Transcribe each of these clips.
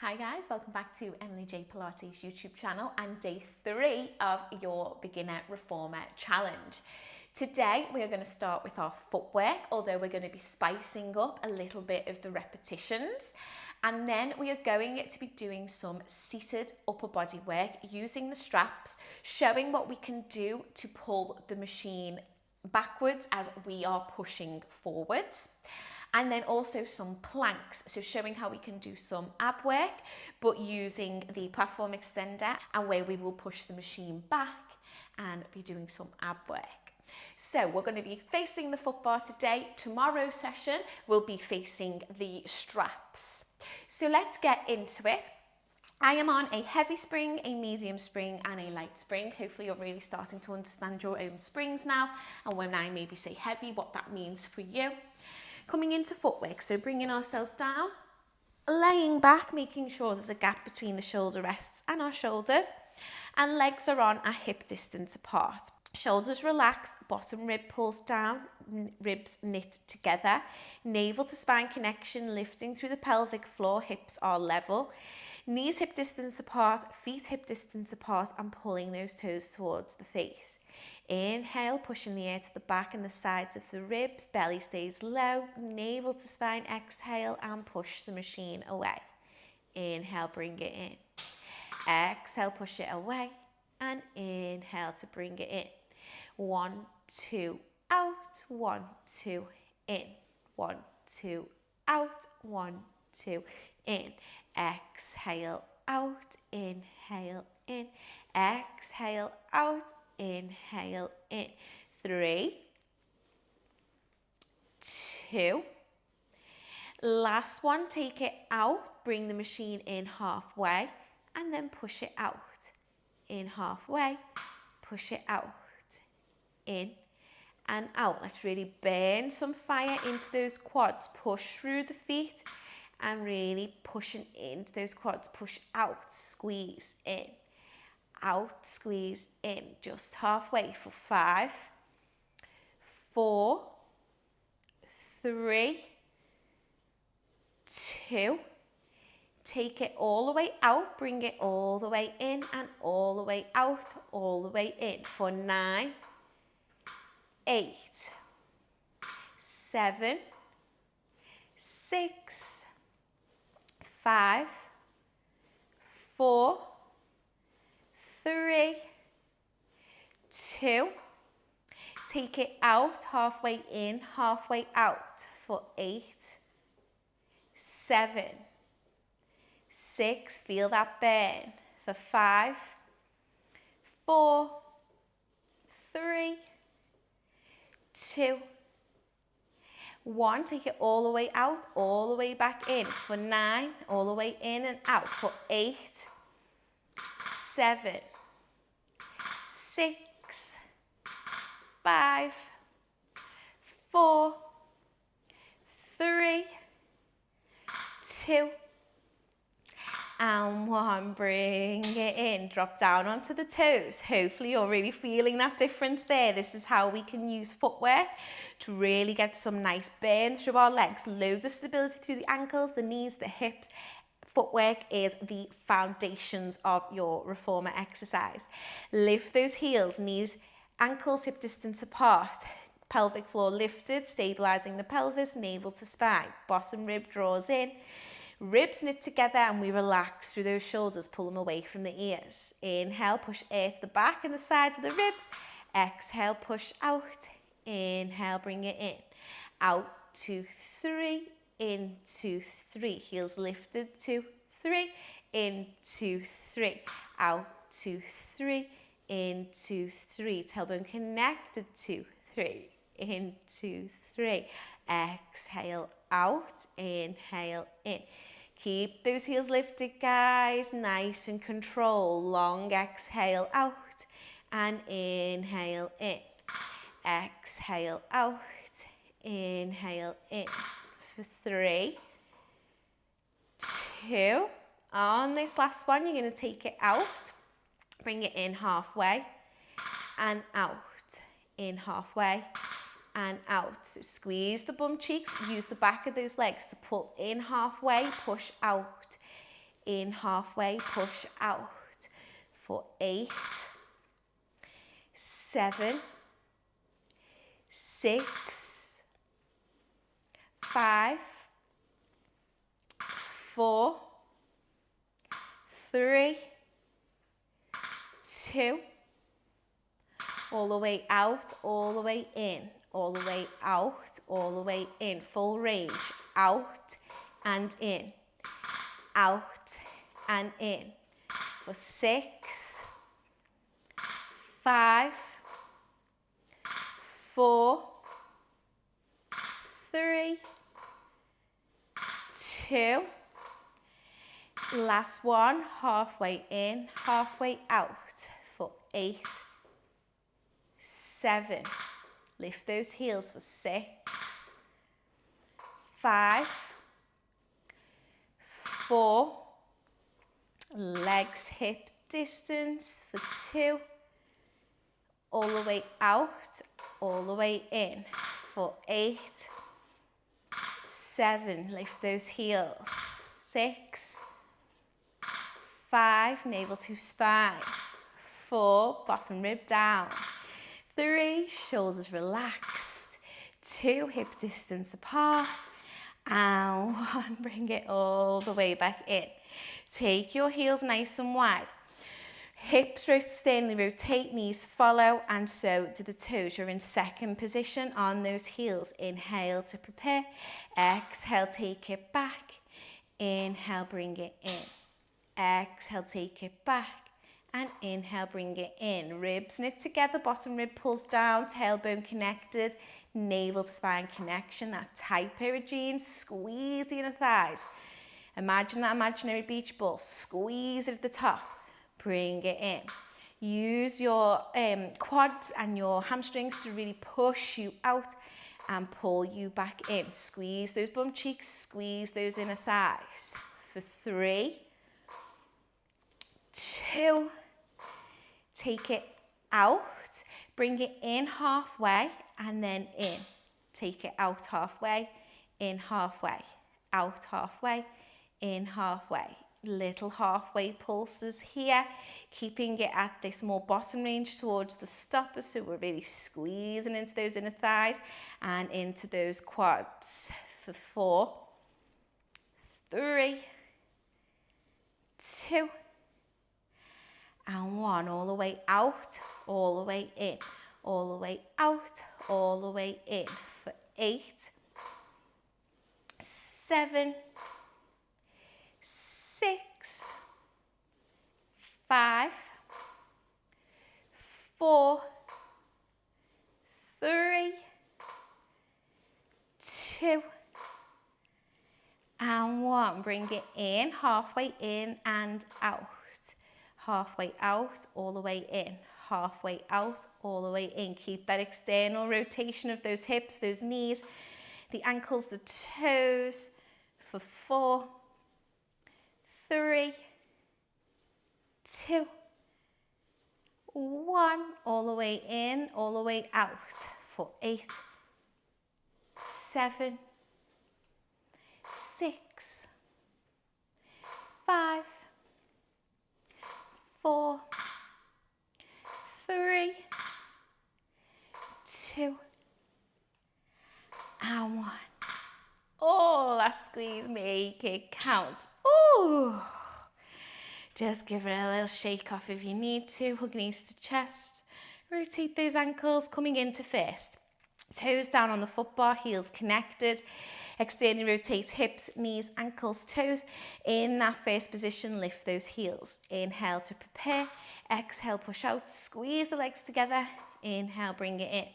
Hi guys, welcome back to EMILY J Pilates YouTube channel and day 3 of your beginner reformer challenge. Today we are going to start with our footwork, although we're going to be spicing up a little bit of the repetitions, and then we are going to be doing some seated upper body work using the straps, showing what we can do to pull the machine backwards as we are pushing forwards. And then also some planks, so showing how we can do some ab work, but using the platform extender, and where we will push the machine back and be doing some ab work. So we're going to be facing the foot bar today. Tomorrow's session will be facing the straps. So let's get into it. I am on a heavy spring, a medium spring and a light spring. Hopefully you're really starting to understand your own springs now, and when I maybe say heavy, what that means for you. Coming into footwork, so bringing ourselves down, laying back, making sure there's a gap between the shoulder rests and our shoulders, and legs are on a hip distance apart. Shoulders relaxed, bottom rib pulls down, ribs knit together, navel to spine connection, lifting through the pelvic floor, hips are level, knees hip distance apart, feet hip distance apart, and pulling those toes towards the face. Inhale, pushing the air to the back and the sides of the ribs, belly stays low, navel to spine, exhale and push the machine away. Inhale, bring it in. Exhale, push it away, and inhale to bring it in. 1, 2, out, 1, 2, in. 1, 2, out, 1, 2, in. Exhale, out, inhale, in. Exhale, out, inhale in. 3, 2. Last one, take it out, bring the machine in halfway and then push it out. In halfway, push it out. In and out. Let's really burn some fire into those quads. Push through the feet and really pushing into those quads. Push out, squeeze in. Out, squeeze in, just halfway for 5, 4, 3, 2. Take it all the way out, bring it all the way in and all the way out, all the way in for 9, 8, 7, 6, 5, 4, 3, 2. Take it out, halfway in, halfway out for 8, 7, 6. Feel that burn for 5, 4, 3, 2, 1. Take it all the way out, all the way back in for 9, all the way in and out for 8, 7, 6, 5, 4, 3, 2, and 1. Bring it in. Drop down onto the toes. Hopefully you're really feeling that difference there. This is how we can use footwork to really get some nice burn through our legs. Loads of stability through the ankles, the knees, the hips. Footwork is the foundations of your reformer exercise. Lift those heels, knees, ankles hip distance apart, pelvic floor lifted, stabilizing the pelvis, navel to spine. Bottom rib draws in, ribs knit together, and we relax through those shoulders, pull them away from the ears. Inhale, push air to the back and the sides of the ribs. Exhale, push out. Inhale, bring it in. Out, 2, 3. Into 3, heels lifted, 2, 3, into 3, out, 2, 3, into 3, tailbone connected, 2, 3, into 3, exhale out, inhale in. Keep those heels lifted, guys, nice and control. Long exhale out and inhale in. Exhale out, inhale in. For 3, 2. On this last one, you're going to take it out, bring it in halfway and out, in halfway and out. So squeeze the bum cheeks, use the back of those legs to pull in halfway, push out, in halfway, push out for 8, 7, 6, 5, 4, 3, 2, all the way out, all the way in, all the way out, all the way in, full range, out and in, out and in, for 6, 5, 4, 3, 2, last one, halfway in, halfway out, for 8, 7, lift those heels for 6, 5, 4, legs hip distance for 2, all the way out, all the way in, for 8, 7, lift those heels, 6, 5, navel to spine, 4, bottom rib down, 3, shoulders relaxed, 2, hip distance apart, and 1, bring it all the way back in. Take your heels nice and wide. Hips externally rotate, knees follow, and so do the toes. You're in second position on those heels. Inhale to prepare. Exhale, take it back. Inhale, bring it in. Exhale, take it back. And inhale, bring it in. Ribs knit together, bottom rib pulls down, tailbone connected, navel to spine connection, that tight pair of jeans, squeeze the inner thighs. Imagine that imaginary beach ball, squeeze it at the top, bring it in. Use your quads and your hamstrings to really push you out and pull you back in. Squeeze those bum cheeks, squeeze those inner thighs. For 3, 2, take it out, bring it in halfway and then in. Take it out halfway, in halfway, out halfway, in halfway. Little halfway pulses here, keeping it at this more bottom range towards the stopper, so we're really squeezing into those inner thighs and into those quads. For 4, 3, 2, and 1, all the way out, all the way in, all the way out, all the way in, for 8, 7, 6, 5, 4, 3, 2, and 1. Bring it in, halfway in and out. Halfway out, all the way in. Halfway out, all the way in. Keep that external rotation of those hips, those knees, the ankles, the toes. For 4, 3, 2, 1. All the way in, all the way out. For 8, 7, 6, 5, 4, 3, 2, and 1. Oh, last squeeze, make it count. Oh, just give it a little shake off if you need to. Hug knees to chest. Rotate those ankles, coming into first. Toes down on the foot bar, heels connected. Externally rotate hips, knees, ankles, toes. In that first position, lift those heels. Inhale to prepare. Exhale, push out. Squeeze the legs together. Inhale, bring it in.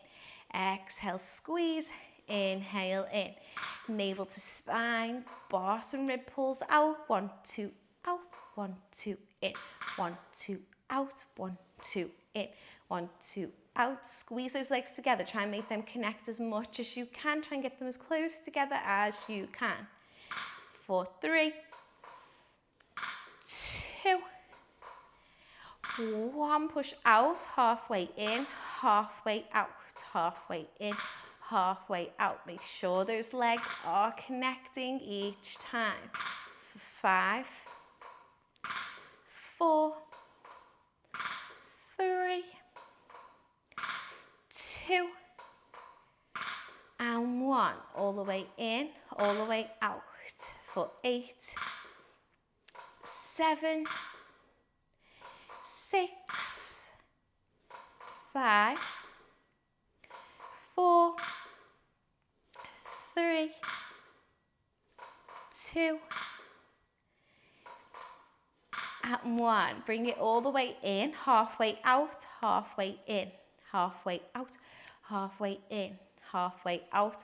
Exhale, squeeze. Inhale in. Navel to spine. Bottom rib pulls out. 1, 2, out. 1, 2, in. 1, 2, out. 1, 2, in. 1, 2, out. Squeeze those legs together. Try and make them connect as much as you can. Try and get them as close together as you can. For 3, 2, 1. Push out. Halfway in, halfway out. Halfway in, halfway out. Make sure those legs are connecting each time. For 5, 4, 3, 2, and 1. All the way in, all the way out for 8, 7, 6, 5, 4, 3, 2, and 1. Bring it all the way in, halfway out, halfway in, halfway out, halfway in, halfway out,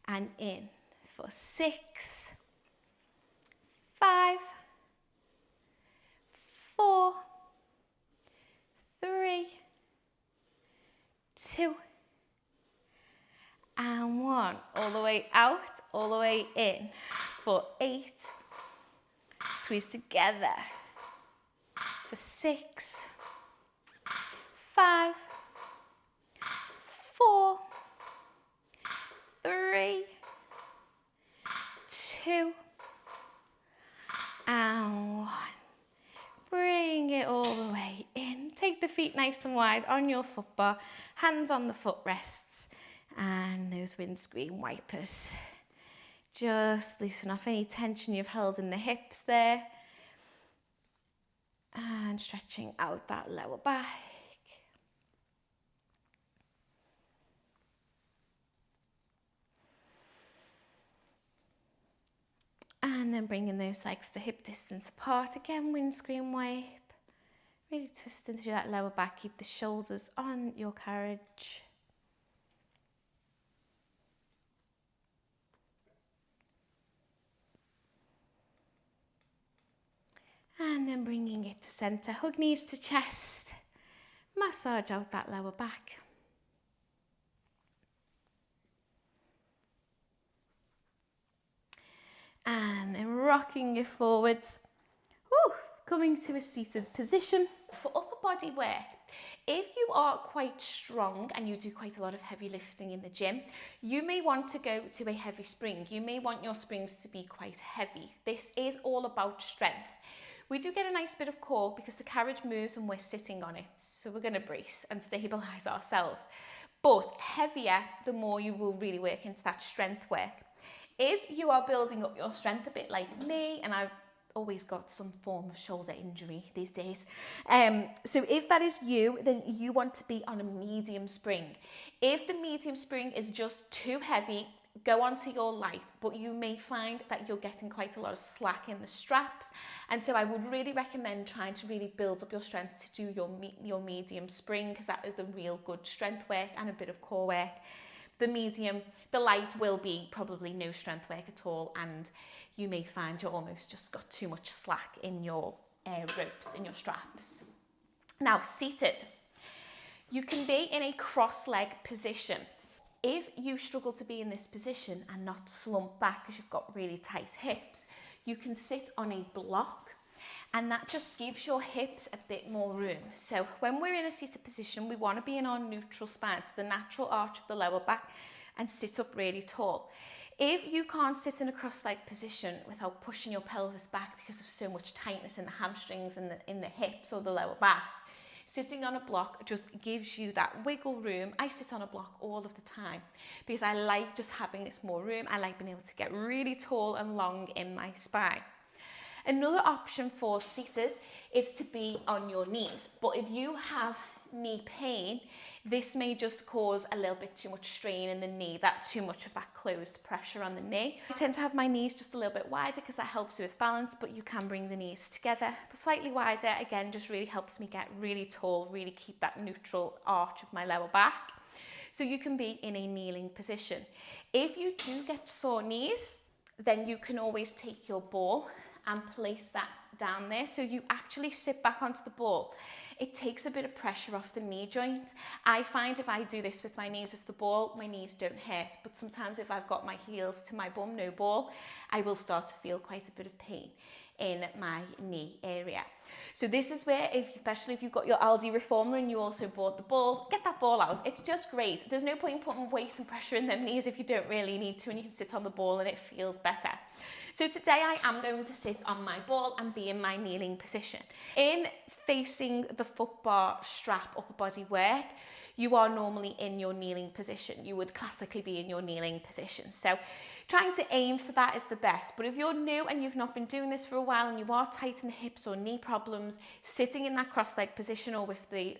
and in for 6, 5, 4, 3, 2, and 1. All the way out, all the way in for 8. Squeeze together for 6, 5, 4, 3, 2, and 1. Bring it all the way in. Take the feet nice and wide on your foot bar, hands on the footrests, and those windscreen wipers. Just loosen off any tension you've held in the hips there. And stretching out that lower back. And then bringing those legs to hip distance apart. Again, windscreen wipe. Really twisting through that lower back. Keep the shoulders on your carriage. And then bringing it to center. Hug knees to chest. Massage out that lower back. And then rocking it forwards. Woo, coming to a seated position. For upper body work, if you are quite strong and you do quite a lot of heavy lifting in the gym, you may want to go to a heavy spring. You may want your springs to be quite heavy. This is all about strength. We do get a nice bit of core because the carriage moves and we're sitting on it. So we're going to brace and stabilise ourselves. But heavier, the more you will really work into that strength work. If you are building up your strength a bit like me, and I've always got some form of shoulder injury these days. So if that is you, then you want to be on a medium spring. If the medium spring is just too heavy, go on to your light, but you may find that you're getting quite a lot of slack in the straps. And so I would really recommend trying to really build up your strength to do your medium spring, because that is the real good strength work and a bit of core work. The light will be probably no strength work at all, and you may find you're almost just got too much slack in your ropes, in your straps. Now, seated, you can be in a cross-leg position. If you struggle to be in this position and not slump back because you've got really tight hips, you can sit on a block, and that just gives your hips a bit more room. So when we're in a seated position, we want to be in our neutral spine, so the natural arch of the lower back, and sit up really tall. If you can't sit in a cross-leg position without pushing your pelvis back because of so much tightness in the hamstrings and in the hips or the lower back, sitting on a block just gives you that wiggle room. I sit on a block all of the time because I like just having this more room. I like being able to get really tall and long in my spine. Another option for seated is to be on your knees. But if you have knee pain, this may just cause a little bit too much strain in the knee, too much of that closed pressure on the knee. I tend to have my knees just a little bit wider because that helps with balance, but you can bring the knees together. But slightly wider, again, just really helps me get really tall, really keep that neutral arch of my lower back. So you can be in a kneeling position. If you do get sore knees, then you can always take your ball and place that down there. So you actually sit back onto the ball. It takes a bit of pressure off the knee joint. I find if I do this with my knees with the ball, my knees don't hurt. But sometimes if I've got my heels to my bum, no ball, I will start to feel quite a bit of pain in my knee area. So this is where, especially if you've got your Aldi reformer and you also bought the balls, get that ball out. It's just great. There's no point in putting weight and pressure in them knees if you don't really need to, and you can sit on the ball and it feels better. So today I am going to sit on my ball and be in my kneeling position. In facing the foot bar strap upper body work, you are normally in your kneeling position. You would classically be in your kneeling position. So trying to aim for that is the best. But if you're new and you've not been doing this for a while and you are tight in the hips or knee problems, sitting in that cross-leg position or with the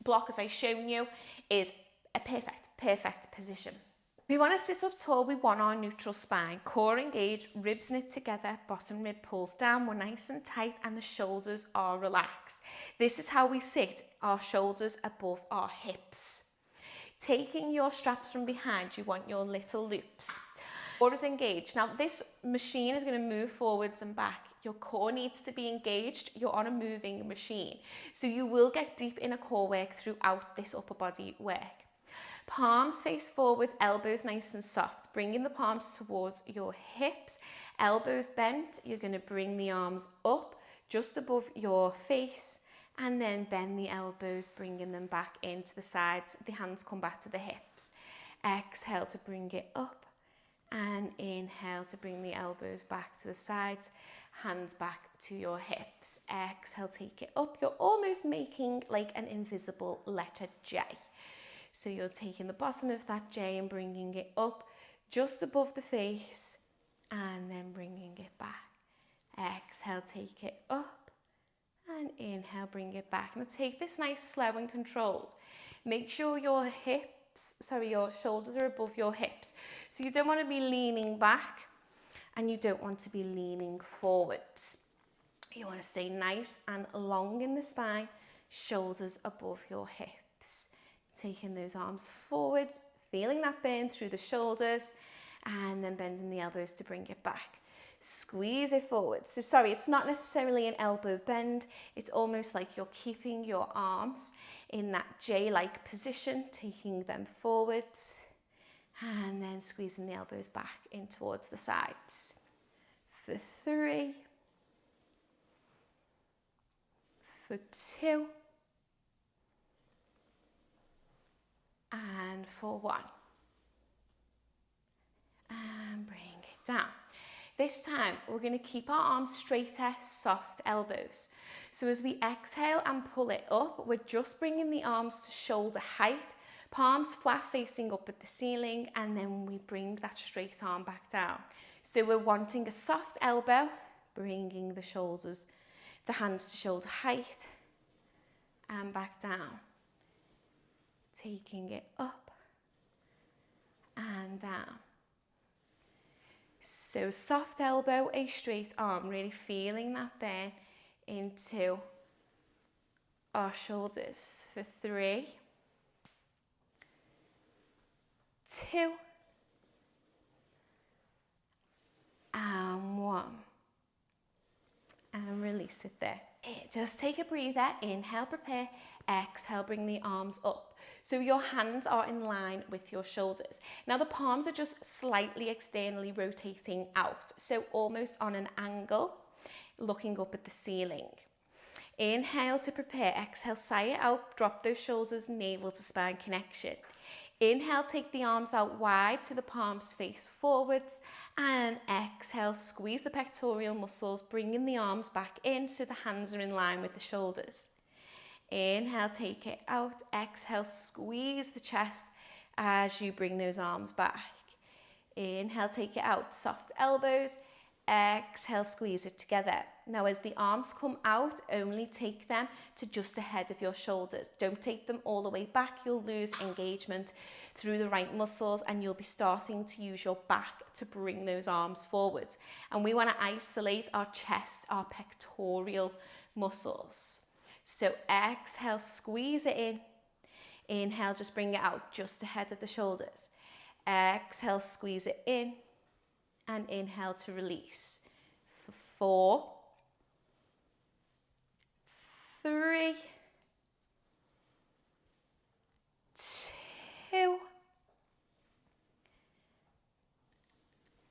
block as I've shown you is a perfect position. We want to sit up tall, we want our neutral spine, core engaged, ribs knit together, bottom rib pulls down, we're nice and tight and the shoulders are relaxed. This is how we sit, our shoulders above our hips. Taking your straps from behind, you want your little loops. Core is engaged. Now this machine is going to move forwards and back. Your core needs to be engaged, you're on a moving machine. So you will get deep inner core work throughout this upper body work. Palms face forward, elbows nice and soft. Bringing the palms towards your hips, elbows bent. You're going to bring the arms up just above your face and then bend the elbows, bringing them back into the sides. The hands come back to the hips. Exhale to bring it up and inhale to bring the elbows back to the sides, hands back to your hips. Exhale, take it up. You're almost making like an invisible letter J. So you're taking the bottom of that J and bringing it up just above the face and then bringing it back. Exhale, take it up and inhale, bring it back. Now take this nice, slow and controlled. Make sure your shoulders are above your hips. So you don't want to be leaning back and you don't want to be leaning forwards. You want to stay nice and long in the spine, shoulders above your hips. Taking those arms forward, feeling that burn through the shoulders and then bending the elbows to bring it back. Squeeze it forward. So sorry, it's not necessarily an elbow bend. It's almost like you're keeping your arms in that J-like position, taking them forwards and then squeezing the elbows back in towards the sides. For 3, for 2, and for 1. And bring it down. This time, we're going to keep our arms straighter, soft elbows. So as we exhale and pull it up, we're just bringing the arms to shoulder height, palms flat facing up at the ceiling, and then we bring that straight arm back down. So we're wanting a soft elbow, bringing the shoulders, the hands to shoulder height, and back down. Taking it up and down. So soft elbow, a straight arm, really feeling that burn into our shoulders. For 3, 2, and 1. And release it there. Just take a breather, inhale, prepare, exhale, bring the arms up. So your hands are in line with your shoulders. Now the palms are just slightly externally rotating out, so almost on an angle, looking up at the ceiling. Inhale to prepare, exhale, sigh it out, drop those shoulders, navel to spine connection. Inhale, take the arms out wide to the palms face forwards, and exhale, squeeze the pectoral muscles, bringing the arms back in so the hands are in line with the shoulders. Inhale, take it out. Exhale, squeeze the chest as you bring those arms back. Inhale, take it out. Soft elbows. Exhale, squeeze it together. Now as the arms come out, only take them to just ahead of your shoulders. Don't take them all the way back. You'll lose engagement through the right muscles and you'll be starting to use your back to bring those arms forwards. And we want to isolate our chest, our pectoral muscles. So exhale, squeeze it in. Inhale, just bring it out just ahead of the shoulders. Exhale, squeeze it in. And inhale to release. For 4, 3, 2,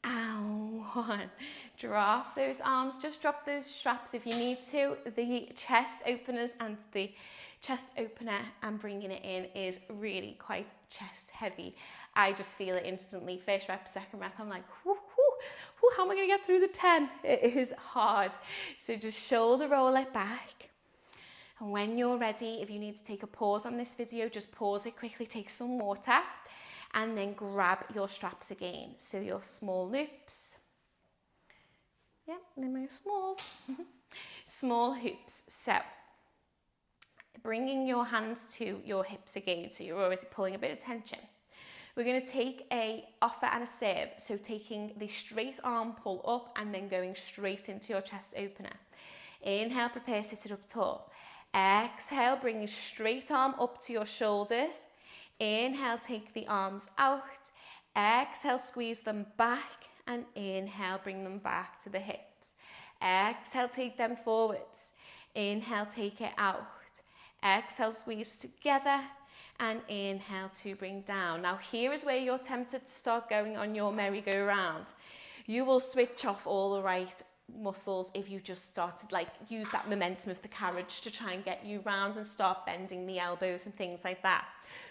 and 1. 1. Drop those arms, just drop those straps if you need to. The chest openers and the chest opener and bringing it in is really quite chest heavy. I just feel it instantly. First rep, second rep, I'm like, whoo, whoo, whoo, how am I going to get through the 10? It is hard. So just shoulder roll it back. And when you're ready, if you need to take a pause on this video, just pause it quickly, take some water, and then grab your straps again. So your small loops. Yep, they're my smalls. Small hoops. So bringing your hands to your hips again, so you're already pulling a bit of tension. We're going to take a offer and a serve, so taking the straight arm pull up and then going straight into your chest opener. Inhale, prepare, sit it up tall. Exhale, bring your straight arm up to your shoulders. Inhale, take the arms out. Exhale, squeeze them back, and inhale, bring them back to the hips. Exhale, take them forwards. Inhale, take it out. Exhale, squeeze together, and inhale to bring down. Now here is where you're tempted to start going on your merry-go-round. You will switch off all the right muscles if you just started, like, use that momentum of the carriage to try and get you round and start bending the elbows and things like that.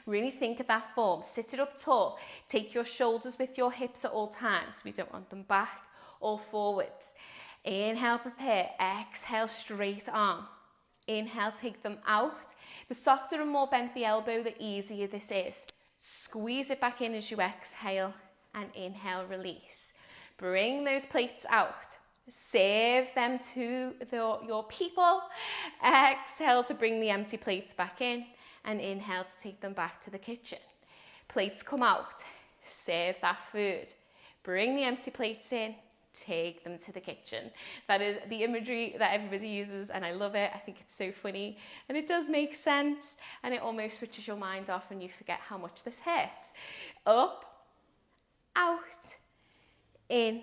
Really think of that form. Sit it up tall. Take your shoulders with your hips at all times. We don't want them back or forwards. Inhale, prepare. Exhale, straight arm. Inhale, take them out. The softer and more bent the elbow, the easier this is. Squeeze it back in as you exhale, and inhale, release. Bring those plates out. Save them to your people. Exhale to bring the empty plates back in, and inhale to take them back to the kitchen. Plates come out. Save that food. Bring the empty plates in. Take them to the kitchen. That is the imagery that everybody uses, and I love it. I think it's so funny, and it does make sense, and it almost switches your mind off and you forget how much this hurts. Up, out, in,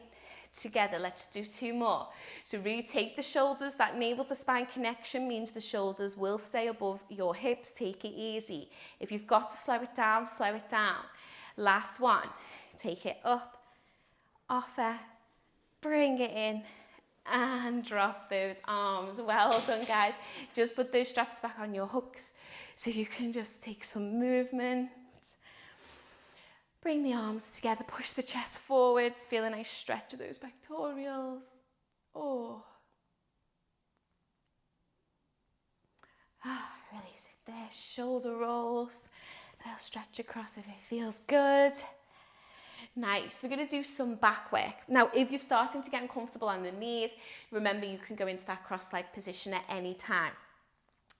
together. Let's do 2 more. So really take the shoulders. That navel to spine connection means the shoulders will stay above your hips. Take it easy. If you've got to slow it down, slow it down. Last one. Take it up, offer, bring it in, and drop those arms. Well done, guys. Just put those straps back on your hooks so you can just take some movement. Bring the arms together, push the chest forwards, feel a nice stretch of those pectorals. Oh. Release it there, shoulder rolls. A little stretch across if it feels good. Nice. We're going to do some back work. Now, if you're starting to get uncomfortable on the knees, remember you can go into that cross-legged position at any time.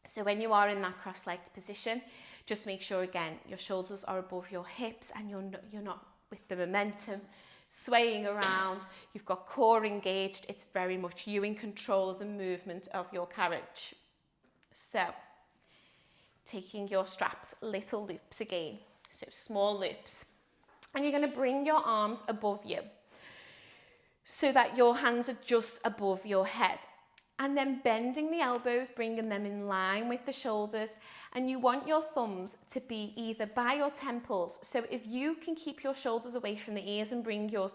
So when you are in that cross-legged position, just make sure, again, your shoulders are above your hips and you're not with the momentum swaying around. You've got core engaged. It's very much you in control of the movement of your carriage. So, taking your straps, little loops again. So small loops. And you're going to bring your arms above you so that your hands are just above your head. And then bending the elbows, bringing them in line with the shoulders. And you want your thumbs to be either by your temples. So if you can keep your shoulders away from the ears and bring your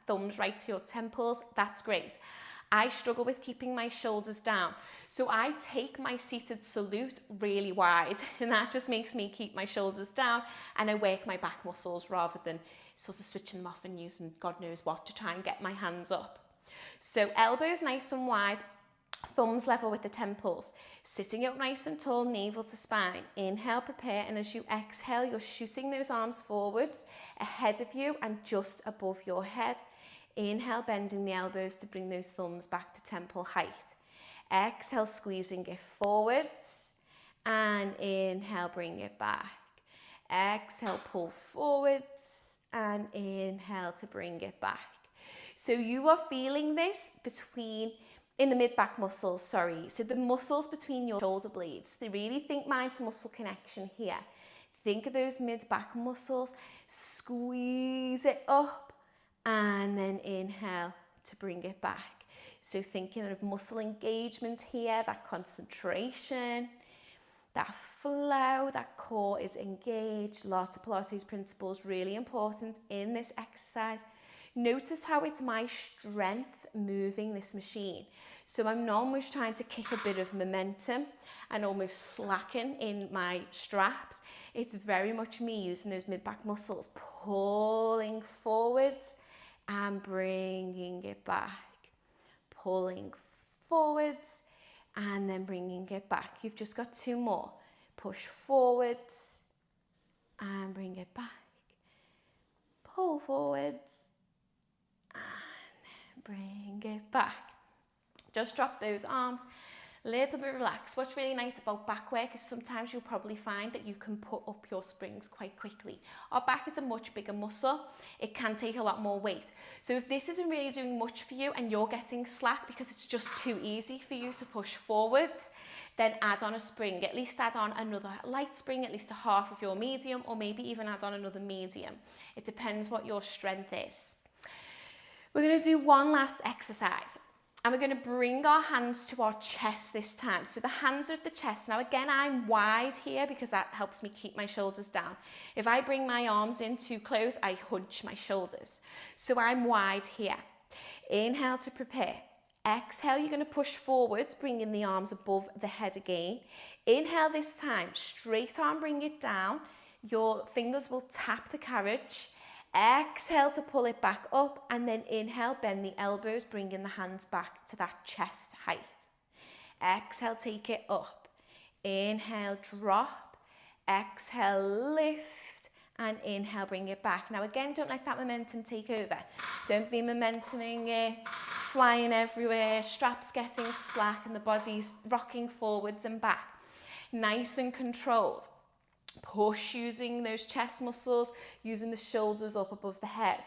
thumbs right to your temples, that's great. I struggle with keeping my shoulders down. So I take my seated salute really wide, and that just makes me keep my shoulders down, and I work my back muscles rather than sort of switching them off and using God knows what to try and get my hands up. So elbows nice and wide, thumbs level with the temples, sitting up nice and tall, navel to spine. Inhale, prepare, and as you exhale, you're shooting those arms forwards, ahead of you and just above your head. Inhale, bending the elbows to bring those thumbs back to temple height. Exhale, squeezing it forwards, and inhale, bring it back. Exhale, pull forwards, and inhale to bring it back. So you are feeling this in the mid-back muscles, so the muscles between your shoulder blades. They really think mind to muscle connection here. Think of those mid-back muscles, squeeze it up, and then inhale to bring it back. So thinking of muscle engagement here, that concentration, that flow, that core is engaged. Lots of Pilates principles really important in this exercise. Notice how it's my strength moving this machine. So I'm not almost trying to kick a bit of momentum and almost slacken in my straps. It's very much me using those mid-back muscles, pulling forwards and bringing it back. Pulling forwards and then bringing it back. You've just got 2 more. Push forwards and bring it back. Pull forwards and bring it back. Just drop those arms, a little bit relaxed. What's really nice about back work is sometimes you'll probably find that you can put up your springs quite quickly. Our back is a much bigger muscle. It can take a lot more weight. So if this isn't really doing much for you and you're getting slack because it's just too easy for you to push forwards, then add on a spring. At least add on another light spring, at least a half of your medium, or maybe even add on another medium. It depends what your strength is. We're going to do one last exercise. And we're going to bring our hands to our chest this time. So the hands are at the chest. Now again, I'm wide here because that helps me keep my shoulders down. If I bring my arms in too close, I hunch my shoulders. So I'm wide here. Inhale to prepare. Exhale, you're going to push forwards, bringing the arms above the head again. Inhale this time, straight arm, bring it down. Your fingers will tap the carriage. Exhale to pull it back up, and then inhale, bend the elbows, bringing the hands back to that chest height. Exhale, take it up. Inhale, drop. Exhale, lift, and inhale, bring it back. Now again, don't let that momentum take over. Don't be momentuming it, flying everywhere, straps getting slack, and the body's rocking forwards and back. Nice and controlled. Push using those chest muscles, using the shoulders up above the head,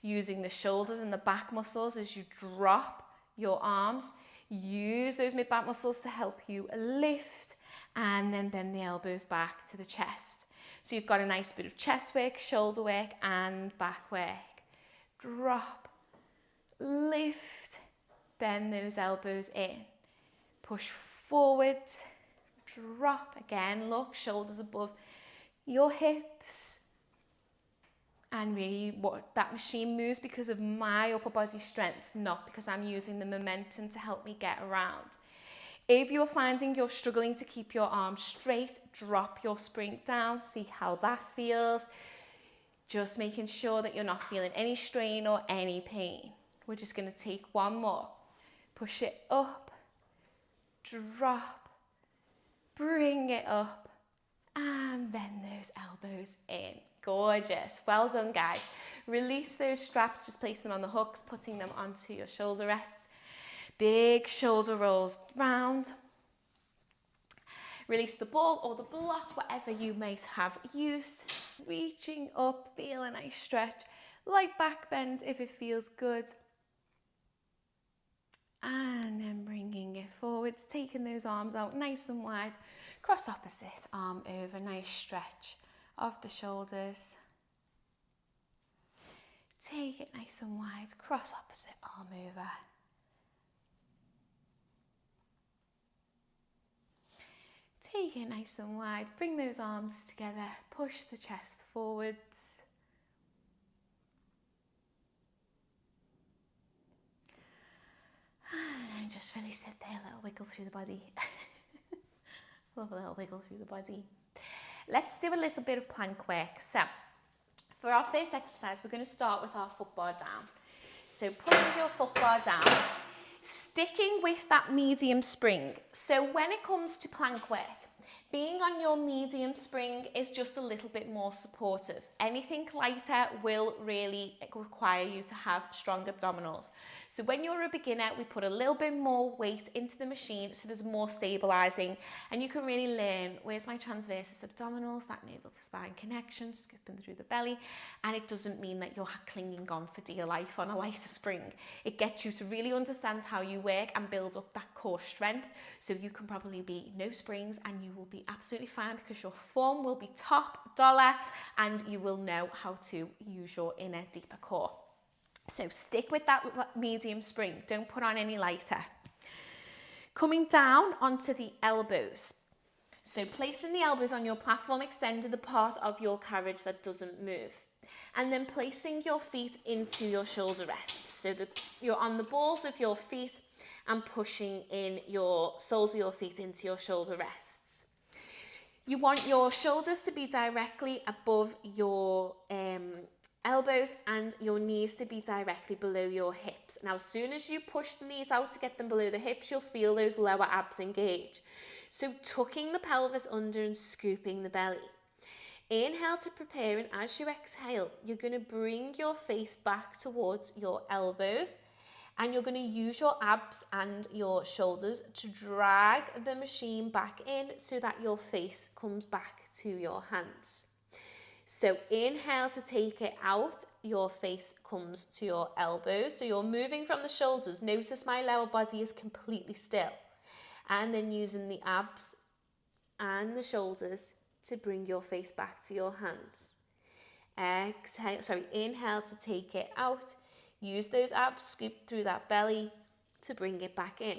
using the shoulders and the back muscles as you drop your arms. Use those mid-back muscles to help you lift, and then bend the elbows back to the chest. So you've got a nice bit of chest work, shoulder work, and back work. Drop, lift, bend those elbows in, push forward, drop again, look, shoulders above your hips. And really what that machine moves because of my upper body strength, not because I'm using the momentum to help me get around. If you're finding you're struggling to keep your arms straight, drop your spring down, see how that feels. Just making sure that you're not feeling any strain or any pain. We're just going to take one more. Push it up, drop, bring it up, and bend those elbows in. Gorgeous. Well done, guys. Release those straps, just place them on the hooks, putting them onto your shoulder rests. Big shoulder rolls round. Release the ball or the block, whatever you may have used. Reaching up, feel a nice stretch. Light back bend if it feels good. And then bringing it forwards, taking those arms out nice and wide. Cross opposite, arm over, nice stretch of the shoulders. Take it nice and wide, cross opposite, arm over. Take it nice and wide, bring those arms together, push the chest forwards. And just really sit there, a little wiggle through the body. Love a little wiggle through the body. Let's do a little bit of plank work. So, for our first exercise, we're going to start with our foot bar down. So, putting your foot bar down, sticking with that medium spring. So, when it comes to plank work, being on your medium spring is just a little bit more supportive. Anything lighter will really require you to have strong abdominals. So when you're a beginner, we put a little bit more weight into the machine so there's more stabilising, and you can really learn where's my transversus abdominals, that navel to spine connection, scooping through the belly, and it doesn't mean that you're clinging on for dear life on a lighter spring. It gets you to really understand how you work and build up that core strength, so you can probably be no springs and you will be absolutely fine because your form will be top dollar and you will know how to use your inner deeper core. So stick with that medium spring, don't put on any lighter. Coming down onto the elbows. So placing the elbows on your platform extended, the part of your carriage that doesn't move. And then placing your feet into your shoulder rests so that you're on the balls of your feet and pushing in your soles of your feet into your shoulder rests. You want your shoulders to be directly above your elbows and your knees to be directly below your hips. Now, as soon as you push the knees out to get them below the hips, you'll feel those lower abs engage. So tucking the pelvis under and scooping the belly. Inhale to prepare, and as you exhale, you're going to bring your face back towards your elbows, and you're going to use your abs and your shoulders to drag the machine back in so that your face comes back to your hands. So inhale to take it out, your face comes to your elbows. So you're moving from the shoulders. Notice my lower body is completely still. And then using the abs and the shoulders to bring your face back to your hands. Inhale to take it out. Use those abs, scoop through that belly to bring it back in.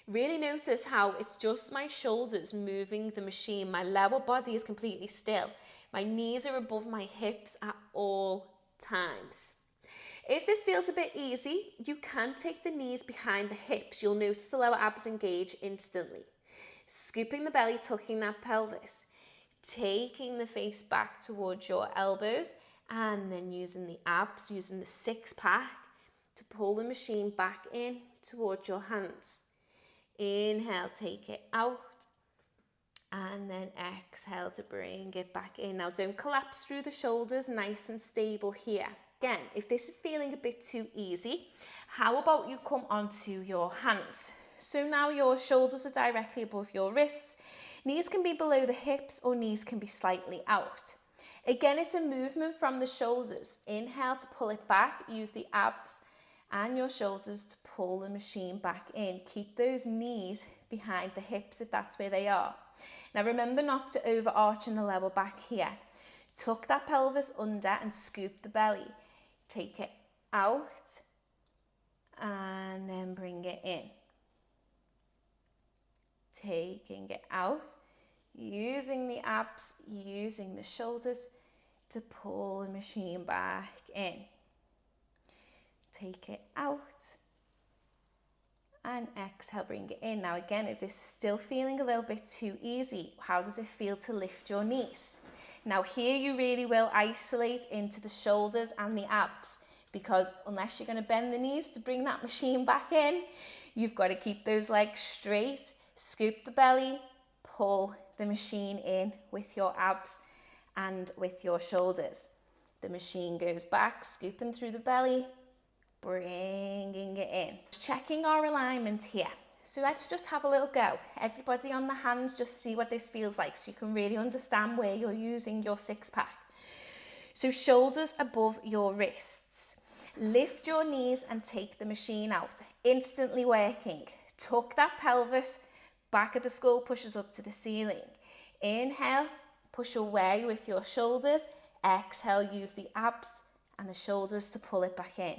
Really notice how it's just my shoulders moving the machine. My lower body is completely still. My knees are above my hips at all times. If this feels a bit easy, you can take the knees behind the hips. You'll notice the lower abs engage instantly. Scooping the belly, tucking that pelvis. Taking the face back towards your elbows, and then using the abs, using the six pack to pull the machine back in towards your hands. Inhale, take it out, and then exhale to bring it back in. Now don't collapse through the shoulders, nice and stable here. Again, if this is feeling a bit too easy, how about you come onto your hands? So now your shoulders are directly above your wrists. Knees can be below the hips or knees can be slightly out. Again, it's a movement from the shoulders. Inhale to pull it back. Use the abs and your shoulders to pull the machine back in. Keep those knees behind the hips if that's where they are. Now remember not to overarch in the lower back here. Tuck that pelvis under and scoop the belly. Take it out and then bring it in. Taking it out, using the abs, using the shoulders to pull the machine back in. Take it out and exhale, bring it in. Now again, if this is still feeling a little bit too easy, how does it feel to lift your knees? Now here you really will isolate into the shoulders and the abs, because unless you're going to bend the knees to bring that machine back in, you've got to keep those legs straight. Scoop the belly, pull the machine in with your abs and with your shoulders. The machine goes back, scooping through the belly, bringing it in. Checking our alignment here. So let's just have a little go. Everybody on the hands, just see what this feels like so you can really understand where you're using your six pack. So shoulders above your wrists. Lift your knees and take the machine out. Instantly working. Tuck that pelvis. Back of the skull pushes up to the ceiling. Inhale, push away with your shoulders. Exhale, use the abs and the shoulders to pull it back in.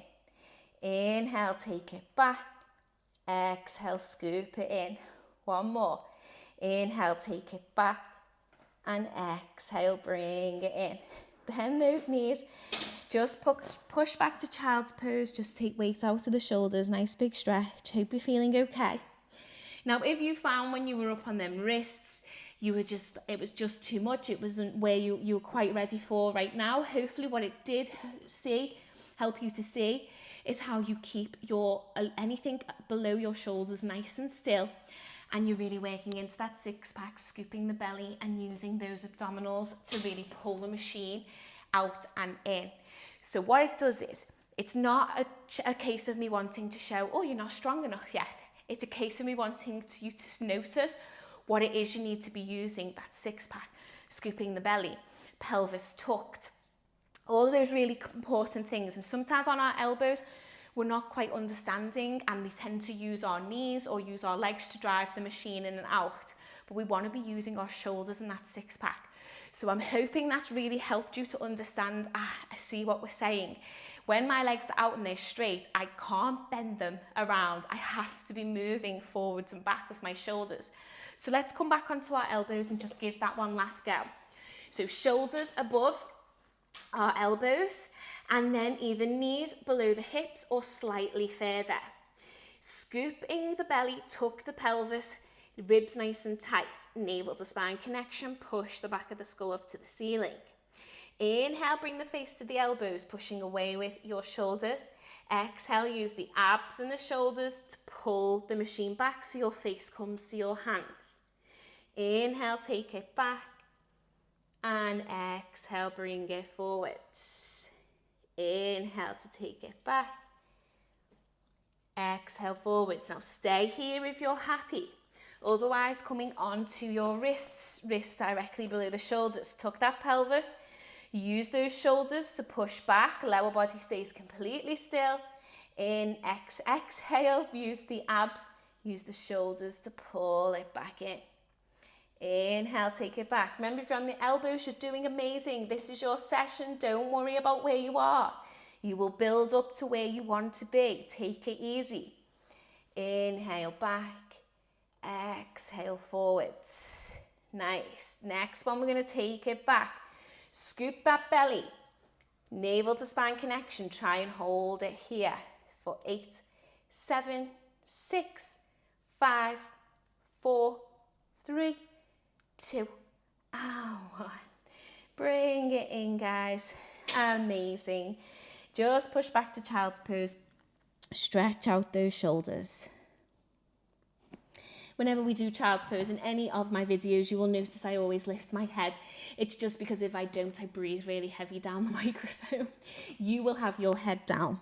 Inhale, take it back. Exhale, scoop it in. One more. Inhale, take it back. And exhale, bring it in. Bend those knees. Just push back to child's pose. Just take weight out of the shoulders. Nice big stretch. Hope you're feeling okay. Now, if you found when you were up on them wrists, it was just too much, it wasn't where you were quite ready for right now, hopefully what it did help you to see is how you keep anything below your shoulders nice and still, and you're really working into that six pack, scooping the belly and using those abdominals to really pull the machine out and in. So what it does is, it's not a case of me wanting to show, oh, you're not strong enough yet. It's a case of me wanting you to notice what it is you need to be using, that six pack, scooping the belly, pelvis tucked, all of those really important things. And sometimes on our elbows, we're not quite understanding and we tend to use our knees or use our legs to drive the machine in and out. But we want to be using our shoulders in that six pack. So I'm hoping that's really helped you to understand, I see what we're saying. When my legs are out and they're straight, I can't bend them around. I have to be moving forwards and back with my shoulders. So let's come back onto our elbows and just give that one last go. So shoulders above our elbows, and then either knees below the hips or slightly further. Scooping the belly, tuck the pelvis, ribs nice and tight, navel to spine connection, push the back of the skull up to the ceiling. Inhale, bring the face to the elbows, pushing away with your shoulders. Exhale, use the abs and the shoulders to pull the machine back so your face comes to your hands. Inhale, take it back. And exhale, bring it forwards. Inhale to take it back. Exhale forwards. Now stay here if you're happy. Otherwise, coming onto your wrists directly below the shoulders. Tuck that pelvis. Use those shoulders to push back. Lower body stays completely still. Exhale, use the abs. Use the shoulders to pull it back in. Inhale, take it back. Remember, if you're on the elbows, you're doing amazing. This is your session. Don't worry about where you are. You will build up to where you want to be. Take it easy. Inhale back. Exhale forwards. Nice. Next one, we're going to take it back. Scoop that belly. Navel to spine connection. Try and hold it here for 8, 7, 6, 5, 4, 3, 2, and 1. Bring it in, guys. Amazing. Just push back to child's pose. Stretch out those shoulders. Whenever we do child's pose in any of my videos, you will notice I always lift my head. It's just because if I don't, I breathe really heavy down the microphone. You will have your head down.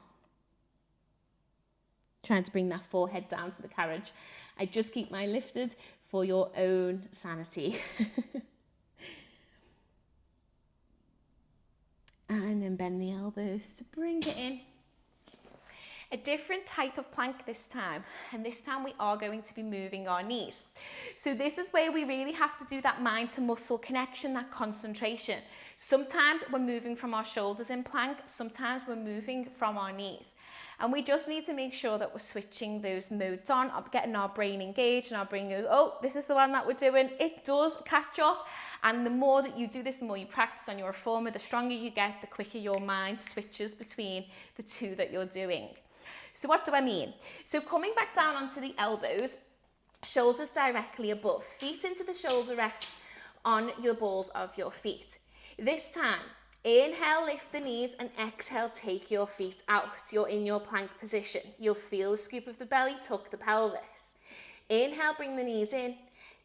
Trying to bring that forehead down to the carriage. I just keep mine lifted for your own sanity. And then bend the elbows to bring it in. A different type of plank this time, and this time we are going to be moving our knees. So this is where we really have to do that mind to muscle connection, that concentration. Sometimes we're moving from our shoulders in plank, sometimes we're moving from our knees. And we just need to make sure that we're switching those modes on, getting our brain engaged, and our brain goes, oh, this is the one that we're doing. It does catch up. And the more that you do this, the more you practice on your reformer, the stronger you get, the quicker your mind switches between the two that you're doing. So what do I mean? So coming back down onto the elbows, shoulders directly above, feet into the shoulder rests on your balls of your feet. This time, inhale, lift the knees, and exhale, take your feet out. You're in your plank position. You'll feel the scoop of the belly, tuck the pelvis. Inhale, bring the knees in.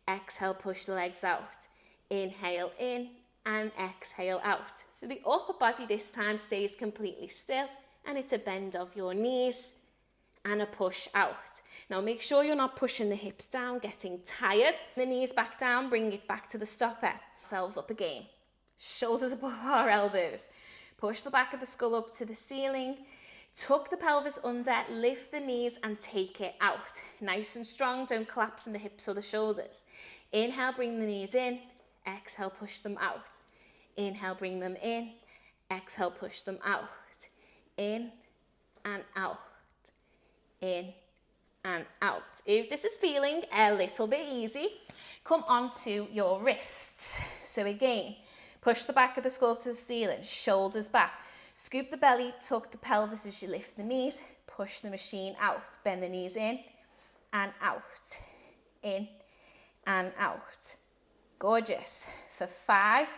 Exhale, push the legs out. Inhale in and exhale out. So the upper body this time stays completely still, and it's a bend of your knees and a push out. Now make sure you're not pushing the hips down, getting tired. The knees back down, bring it back to the stopper. Ourselves up again. Shoulders above our elbows. Push the back of the skull up to the ceiling. Tuck the pelvis under, lift the knees and take it out. Nice and strong, don't collapse in the hips or the shoulders. Inhale, bring the knees in. Exhale, push them out. Inhale, bring them in. Exhale, push them out. In and out. In and out. If this is feeling a little bit easy, come onto your wrists. So again, push the back of the skull to the ceiling, shoulders back. Scoop the belly, tuck the pelvis as you lift the knees. Push the machine out. Bend the knees in and out. In and out. Gorgeous. For 5,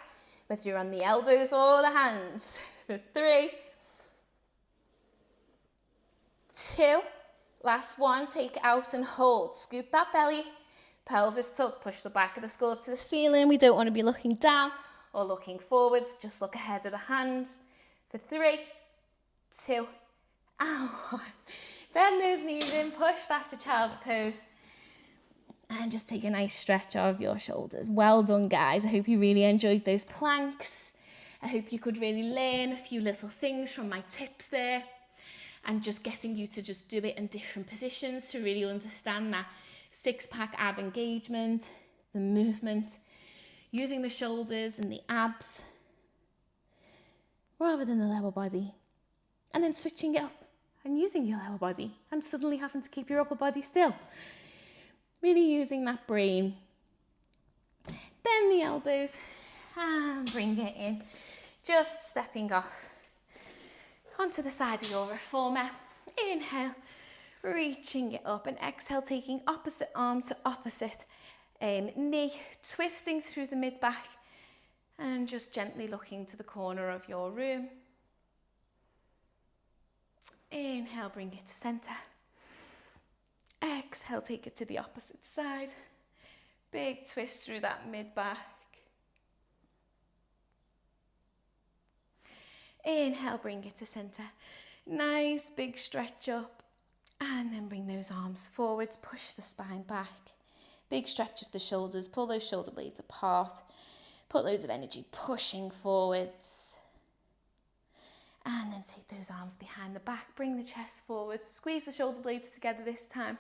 whether you're on the elbows or the hands. For 3, 2, last one, take it out and hold. Scoop that belly, pelvis tuck, push the back of the skull up to the ceiling. We don't want to be looking down or looking forwards, just look ahead of the hands. For 3, 2, and 1. Bend those knees in, push back to child's pose. And just take a nice stretch of your shoulders. Well done, guys. I hope you really enjoyed those planks. I hope you could really learn a few little things from my tips there. And just getting you to just do it in different positions to really understand that 6-pack ab engagement, the movement, using the shoulders and the abs rather than the lower body. And then switching it up and using your lower body and suddenly having to keep your upper body still. Really using that brain Bend the elbows and bring it in. Just stepping off onto the side of your reformer. Inhale, reaching it up, and exhale, taking opposite arm to opposite knee, twisting through the mid-back and just gently looking to the corner of your room. Inhale, bring it to centre. Exhale, take it to the opposite side. Big twist through that mid-back. Inhale, bring it to centre. Nice big stretch up, and then bring those arms forwards, push the spine back. Big stretch of the shoulders, pull those shoulder blades apart, put loads of energy pushing forwards. And then take those arms behind the back, bring the chest forward, squeeze the shoulder blades together this time.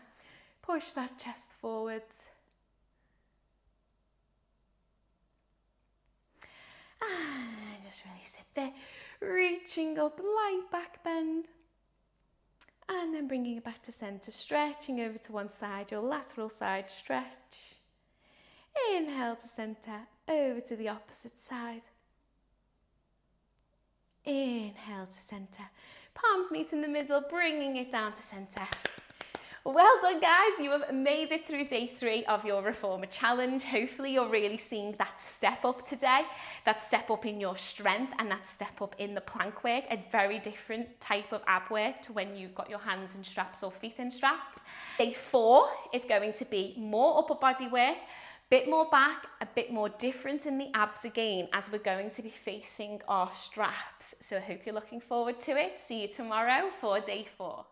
Push that chest forwards. And just really sit there, reaching up, light back bend. And then bringing it back to centre, stretching over to one side, your lateral side stretch. Inhale to centre, over to the opposite side. Inhale to centre, palms meet in the middle, bringing it down to centre. Well done, guys. You have made it through day 3 of your reformer challenge. Hopefully you're really seeing that step up today, that step up in your strength and that step up in the plank work, a very different type of ab work to when you've got your hands in straps or feet in straps. Day 4 is going to be more upper body work, bit more back, a bit more difference in the abs again, as we're going to be facing our straps. So I hope you're looking forward to it. See you tomorrow for day 4.